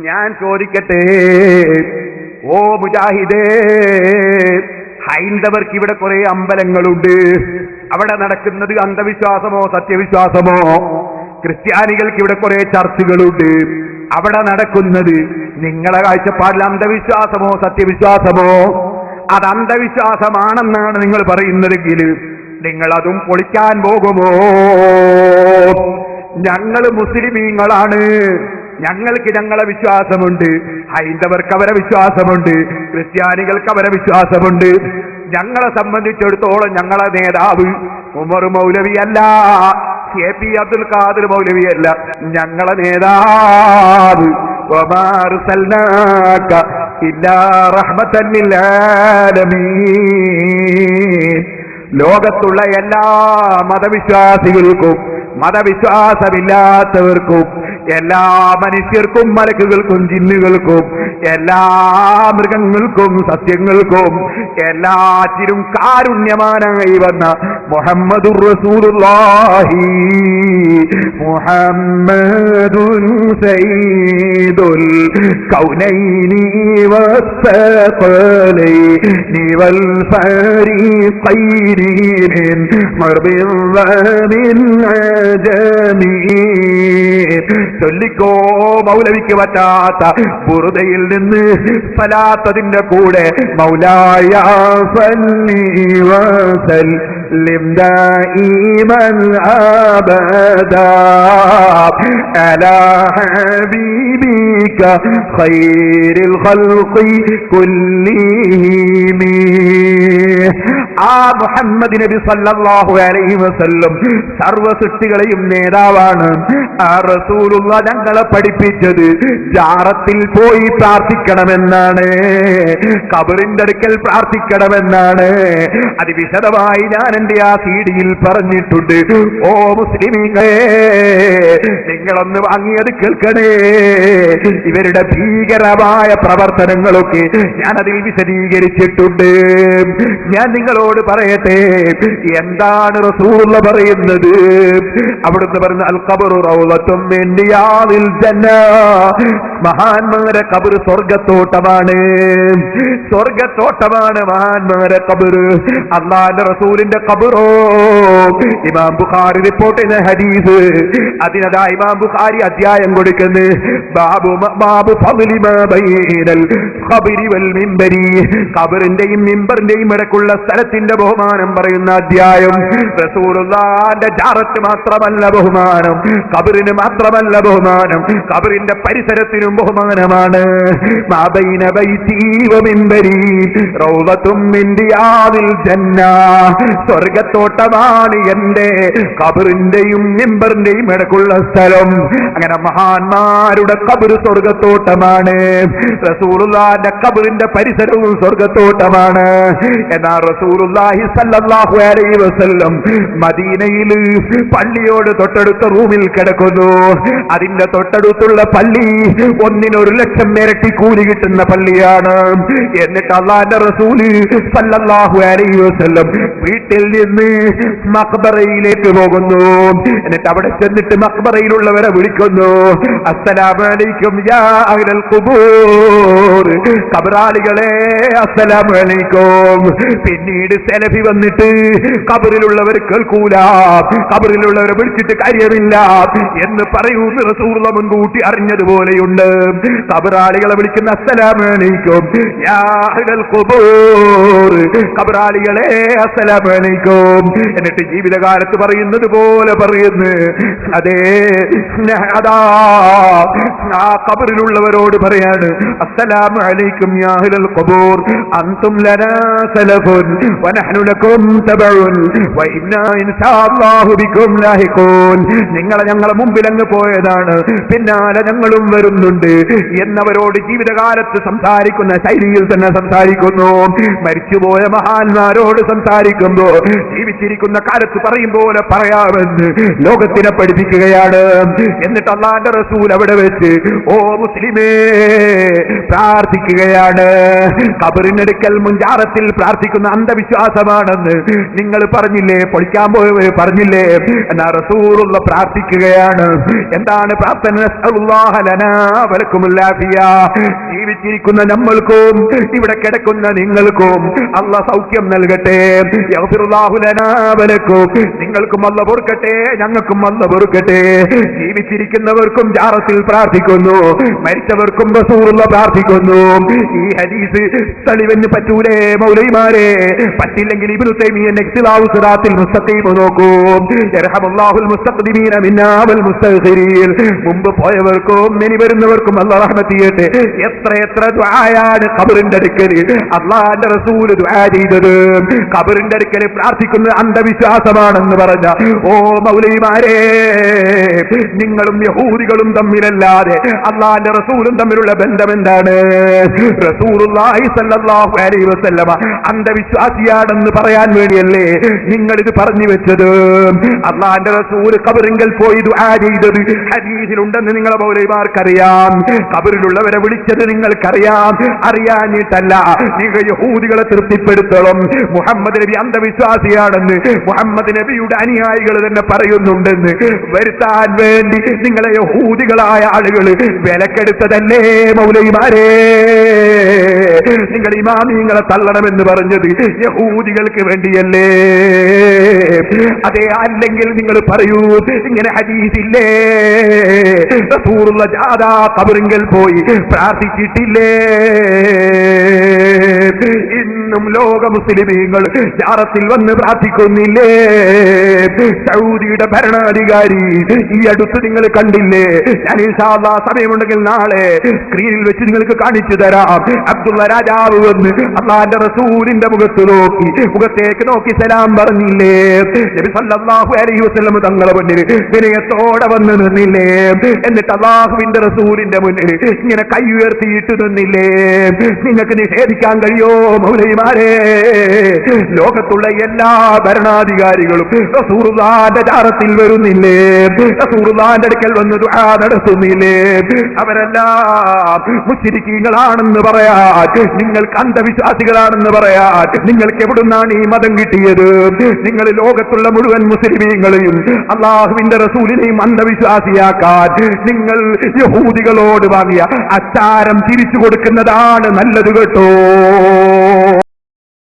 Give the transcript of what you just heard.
ഞാൻ ചോദിക്കട്ടെ, ഓ മുജാഹിദേ, ഹൈന്ദവർക്ക് ഇവിടെ കുറെ അമ്പലങ്ങളുണ്ട്. അവിടെ നടക്കുന്നത് അന്ധവിശ്വാസമോ സത്യവിശ്വാസമോ? ക്രിസ്ത്യാനികൾക്ക് ഇവിടെ കുറെ ചർച്ചുകളുണ്ട്. അവിടെ നടക്കുന്നത് നിങ്ങളെ കാഴ്ചപ്പാടിൽ അന്ധവിശ്വാസമോ സത്യവിശ്വാസമോ? അത് അന്ധവിശ്വാസമാണെന്നാണ് നിങ്ങൾ പറയുന്നതെങ്കിൽ നിങ്ങൾ അതും പൊളിക്കാൻ പോകുമോ? ഞങ്ങൾ മുസ്ലിമീങ്ങളാണ്, ഞങ്ങൾക്ക് ഞങ്ങളെ വിശ്വാസമുണ്ട്. ഹൈന്ദവർക്ക് അവരെ വിശ്വാസമുണ്ട്, ക്രിസ്ത്യാനികൾക്ക് അവരെ വിശ്വാസമുണ്ട്. ഞങ്ങളെ സംബന്ധിച്ചിടത്തോളം ഞങ്ങളെ നേതാവ് ഉമർ മൗലവിയല്ല, KP അബ്ദുൽ ഖാദിർ മൗലവിയല്ല. ഞങ്ങളെ നേതാവ് വമാ അർസൽനാക ഇല്ലാ റഹ്മത്തൻ ലിൽ ആലമീൻ. ലോകത്തുള്ള എല്ലാ മതവിശ്വാസികൾക്കും മതവിശ്വാസമില്ലാത്തവർക്കും എല്ലാ മനുഷ്യർക്കും മലക്കുകൾക്കും ജിന്നുകൾക്കും എല്ലാ മൃഗങ്ങൾക്കും സസ്യങ്ങൾക്കും എല്ലാറ്റിനും കാരുണ്യമാനായി വന്ന മുഹമ്മദുർ റസൂലുള്ളാഹി മുഹമ്മദുൻ സയ്യിദുൽ കൗനൈനി വസ്സഖലൈനി വൽ ഫരീഖൈനി മിൻ മർബിൻ വമിൻ ചൊല്ലിക്കോ മൗലവിക്ക് പറ്റാത്ത ബുറുദയിൽ നിന്ന് സലാത്തതിന്റെ കൂടെ മൗലായ സല്ലി വസല്ലിം ദായിമൻ അബദാ അലാ ഹബീബിക ഖൈറിൽ ഖൽഖി കുല്ലിഹിം. ആ മുഹമ്മദ് നബി സല്ലല്ലാഹു അലൈഹി വസല്ലം സർവ സൃഷ്ടികളെയും നേതാവാണ്. ആ റസൂലുള്ള ഞങ്ങളെ പഠിപ്പിച്ചത് ജാറത്തിൽ പോയി പ്രാർത്ഥിക്കണമെന്നാണ്, ഖബറിന്റെ അടുക്കൽ പ്രാർത്ഥിക്കണമെന്നാണ്. അത് വിശദമായി ഞാൻ എന്റെ ആ സീഡിയിൽ പറഞ്ഞിട്ടുണ്ട്. ഓ മുസ്ലിമീങ്ങളെ, നിങ്ങളൊന്ന് വാങ്ങിയത് കേൾക്കണേ. ഇവരുടെ ഭീകരമായ പ്രവർത്തനങ്ങളൊക്കെ ഞാൻ അതിൽ വിശദീകരിച്ചിട്ടുണ്ട്. ഞാൻ നിങ്ങളോട് പറയട്ടെ, എന്താണ് റസൂലുള്ള പറയുന്നത്? അവിടുന്ന് പറഞ്ഞ അൽ ഖബറു റൗളത്തും മിൻ റിയാദിൽ ജന്ന. മഹാന്മാരെ ഖബർ സ്വർഗ്ഗത്തോട്ടമാണ്, സ്വർഗ്ഗത്തോട്ടമാണ് മഹാന്മാരെ ഖബർ. അല്ലാഹുവിന്റെ റസൂലിന്റെ ഖബറോ ഇമാം ബുഖാരി റിപ്പോർട്ട് ചെയ്ത ഹദീസ്. അതിനതാ ഇമാം ബുഖാരി അധ്യായം കൊടുക്കുന്നു, ബാബു ഫദ്ലി മാ ബൈനൽ ഖബരി വൽ മിംബരി. ഖബറിന്റെയും മിംബറിന്റെയും ഇടയ്ക്കുള്ള സ്ഥലത്തിന്റെ ബഹുമാനം പറയുന്ന അധ്യായം. റസൂലുള്ളാഹിന്റെ ജാറത്ത് മാത്രമല്ല ബഹുമാനം, ഖബറിന് മാത്രമല്ല ബഹുമാനം, ഖബറിന്റെ പരിസരത്തിനും ബഹുമാനമാണ്. മാ ബൈന ബൈതി വ മിംബരി റൗളത്തും മിൻ റിയാദിൽ ജന്ന. സ്വർഗ്ഗത്തോട്ടമാണ് എന്റെ ഖബറിന്റെയും മിംബറിന്റെയും ഇടയ്ക്കുള്ള സ്ഥലം. അങ്ങനെ മഹാന്മാരുടെ ഖബർ സ്വർഗ്ഗത്തോട്ടമാണ്, റസൂലുള്ളാഹിന്റെ ഖബറിന്റെ പരിസരവും സ്വർഗ്ഗത്തോട്ടമാണ്. എന്നാൽ റസൂലുള്ളാഹി സ്വല്ലല്ലാഹു അലൈഹി വസല്ലം മദീനയിൽ പള്ളിയോട് തൊട്ടടുത്ത റൂമിൽ കിടക്കുന്നു. അതിന്റെ തൊട്ടടുത്തുള്ള പള്ളി 1,00,000 ഇരട്ടി കൂലി കിട്ടുന്ന പള്ളിയാണ്. എന്നിട്ട് അല്ലാഹുവിന്റെ റസൂൽ സ്വല്ലല്ലാഹു അലൈഹി വസല്ലം വീട്ടിൽ നിന്ന് മഖ്ബറയിലേക്ക് പോകുന്നു. എന്നിട്ട് അവിടെ ചെന്നിട്ട് മഖ്ബറയിലുള്ളവരെ വിളിക്കുന്നു, അസ്സലാമു അലൈക്കും യാ അഹ്ലൽ ഖുബൂർ. ഖബറാളികളെ അസ്സലാമു അലൈക്കും. പിന്നീട് സെലഫി വന്നിട്ട് ഖബറിലുള്ളവർ കേൾക്കൂല, ഖബറിലുള്ളവരെ വിളിച്ചിട്ട് കാര്യമില്ല എന്ന് പറയൂന്ന് റസൂലുള്ളാഹി മുൻകൂട്ടി അറിഞ്ഞതുപോലെയുണ്ട്. ഖബറാളികളെ വിളിക്കുന്ന അസ്സലാമു അലൈക്കും യാ അഹ്ലൽ ഖുബൂർ. ഖബറാളികളെ അസ്സലാമു അലൈക്കും. എന്നിട്ട് ജീവിതകാലത്ത് പറയുന്നത് പോലെ പറയുന്നു, അതേ അതാ ആ ഖബറിലുള്ളവരോട് പറയാണ്, അസ്സലാമു അലൈക്കും യാ അഹ്ലൽ ഖുബൂർ അൻതും ലനാ സലഫുൻ വനഹ്നു ലകും തബഉൻ വഇന്നാ ഇൻശാഅല്ലാഹു ബികും ലാഹിഖൂൻ. ഞങ്ങളെ മുമ്പിൽ അങ്ങ് പോയതാണ്, പിന്നാലെ ഞങ്ങളും വരുന്നുണ്ട് എന്നവരോട് ജീവിതകാലത്ത് സംസാരിക്കുന്ന ശൈലിയിൽ തന്നെ സംസാരിക്കുന്നു. മരിച്ചുപോയ മഹാന്മാരോട് സംസാരിക്കുമ്പോ ജീവിച്ചിരിക്കുന്ന കാലത്ത് പറയും പോലെ പറയാമെന്ന് ലോകത്തിനെ പഠിപ്പിക്കുകയാണ്. എന്നിട്ട് അല്ലാഹുവിന്റെ റസൂൽ അവിടെ വെച്ച് ഓ മുസ്ലിമേ പ്രാർത്ഥിക്കുകയാണ്. ഖബറിനടുക്കൽ മുൻജാറത്തിൽ പ്രാർത്ഥിക്കുന്ന അന്ധവിശ്വാസമാണെന്ന് നിങ്ങൾ പറഞ്ഞില്ലേ, പൊളിക്കാൻ പോയവർ പറഞ്ഞില്ലേ? എന്നാ റസൂലുള്ള പ്രാർത്ഥിക്കുകയാണ്. എന്താണ് പ്രാർത്ഥന? നസ്അലുല്ലാഹ ലനാ വലക്കുമുൽ ആഫിയ. ജീവിച്ചിരിക്കുന്ന നമ്മൾക്കും ഇവിടെ കിടക്കുന്ന നിങ്ങൾക്കും അല്ലാഹ് സൗഖ്യം നൽകട്ടെ. യഗ്ഫിറുല്ലാഹു ലനാ വലക്കും. നിങ്ങൾക്കും അല്ലാഹ് പൊറുക്കട്ടെ, ഞങ്ങൾക്കും അല്ലാഹ് പൊറുക്കട്ടെ. ജീവിച്ചിരിക്കുന്നവർക്കും ജാറത്തിൽ പ്രാർത്ഥിക്കുന്നു, മരിച്ചവർക്കും റസൂലുള്ള പ്രാർത്ഥിക്കുന്നു. ഈ ഹദീസ് തെളിവിന് പറ്റൂലേ മൗലവിമാരെ? പറ്റില്ലെങ്കിൽ ഇബ്നു തൈമിയ്യ ഇഖ്തിലാഉ സിറാത്തിൽ മുസ്തഖീം നോക്കൂ. യർഹമുല്ലാഹുൽ മുസ്തഖ്ദിമീന മിന്നാ വൽ മുസ്തഗ്ഫിരീൻ. മുമ്പ് പോയവർക്കും ഇനി വരുന്നവർക്കും അല്ലാഹ് റഹ്മത്ത് ചെയ്യട്ടെ. എത്ര ദുആയാണ് ഖബറിന്റെ അടുക്കൽ അല്ലാഹുവിന്റെ റസൂൽ ദുആ ചെയ്തത്. ഖബറിന്റെ അടുക്കൽ പ്രാർത്ഥിക്കുന്നത് അന്ധവിശ്വാസമാണെന്ന് പറഞ്ഞ ഓ മൗലവിമാരെ, നിങ്ങളും യഹൂദികളും തമ്മിലല്ലാതെ അല്ലാഹുവിന്റെ റസൂലും തമ്മിലുള്ള ബന്ധം എന്താണ്? റസൂലുള്ളാഹി സ്വല്ലല്ലാഹു അലൈഹി വസല്ലമ അന്ധവിശ്വാസിയാണെന്ന് പറയാൻ വേണ്ടിയല്ലേ നിങ്ങൾ ഇത് പറഞ്ഞു വെച്ചത്? അല്ലാഹുവിന്റെ റസൂൽ ഖബറിങ്കൽ പോയി ദുആ ചെയ്തത് ഹദീസിലുണ്ടെന്ന് നിങ്ങളെ മൗലവിമാർക്കറിയാം. ഖബറിലുള്ളവരെ വിളിച്ചത് നിങ്ങൾക്കറിയാം. അറിയാഞ്ഞിട്ടല്ല, നിങ്ങൾ യഹൂദികളെ തൃപ്തിപ്പെടുത്തണം. മുഹമ്മദ് നബി അന്ധവിശ്വാസിയാണെന്ന് മുഹമ്മദ് നബിയുടെ അനുയായികൾ തന്നെ പറയുന്നുണ്ടെന്ന് വരുത്താൻ വേണ്ടി നിങ്ങളെ യഹൂദികളായ ആളുകൾ വിലക്കെടുത്തതല്ലേ മൗലവിമാരെ? നിങ്ങൾ ഇമാമിങ്ങളെ തള്ളണമെന്ന് പറഞ്ഞത് യഹൂദികൾക്ക് വേണ്ടിയല്ലേ? അതെ, അല്ലെങ്കിൽ നിങ്ങൾ പറയൂ, ഇങ്ങനെ ഹദീസില്ലേ? റസൂലുള്ള ജാദാ ഖബറിങ്കൽ പോയി പ്രാർത്ഥിച്ചിട്ടില്ലേ? ഇന്നും ലോക മുസ്ലിമീങ്ങൾ ജാറത്തിൽ വന്ന് പ്രാർത്ഥിക്കുന്നില്ലേ? സൗദിയുടെ ഭരണാധികാരി ഈ അടുത്ത് നിങ്ങൾ കണ്ടില്ലേ? ഞാൻ ഇൻഷാ അല്ലാഹ് സമയമുണ്ടെങ്കിൽ നാളെ സ്ക്രീനിൽ വെച്ച് നിങ്ങൾക്ക് കാണിച്ചു തരാം. അബ്ദുള്ള രാജാവ് വന്ന് അല്ലാഹുവിന്റെ റസൂലിന്റെ മുഖത്തേക്ക് നോക്കി സലാം പറഞ്ഞില്ലേ? നബി സല്ലല്ലാഹു അലൈഹി വസല്ലം തങ്ങളെ മുന്നിൽ വിനയത്തോടെ വന്ന് നിന്നില്ലേ? എന്നിട്ട് അല്ലാഹുവിന്റെ റസൂലിന്റെ മുന്നിൽ ഇങ്ങനെ കൈ ഉയർത്തിയിട്ട് നിന്നില്ലേ? നിങ്ങൾക്ക് നിഷേധിക്കാൻ കഴിയോ മൗലവിമാരെ? ലോകത്തുള്ള എല്ലാ ഭരണാധികാരികളും റസൂലുള്ളാഹിന്റെ ജാറത്തിൽ വരുന്നില്ലേ? റസൂലുള്ളാഹിന്റെ അടുക്കൽ വന്ന് ദുആ നടത്തുന്നില്ലേ? അവരെല്ലാം മുശ്രിക്കീങ്ങളാണെന്ന് പറയാൻ, നിങ്ങൾക്ക് അന്ധവിശ്വാസികളാണെന്ന് പറയാൻ നിങ്ങൾക്ക് എവിടുന്നാണ് ഈ മതം കിട്ടിയത്? നിങ്ങൾ ലോകത്തുള്ള മുഴുവൻ മുസ്ലിമീങ്ങളെയും അല്ലാഹുവിന്റെ റസൂലിനെയും അന്ധവിശ്വാസിയാക്കാൻ നിങ്ങൾ യഹൂദികളോട് വാങ്ങിയ അച്ചാരം തിരിച്ചു കൊടുക്കുന്നതാണ് നല്ലത് കേട്ടോ.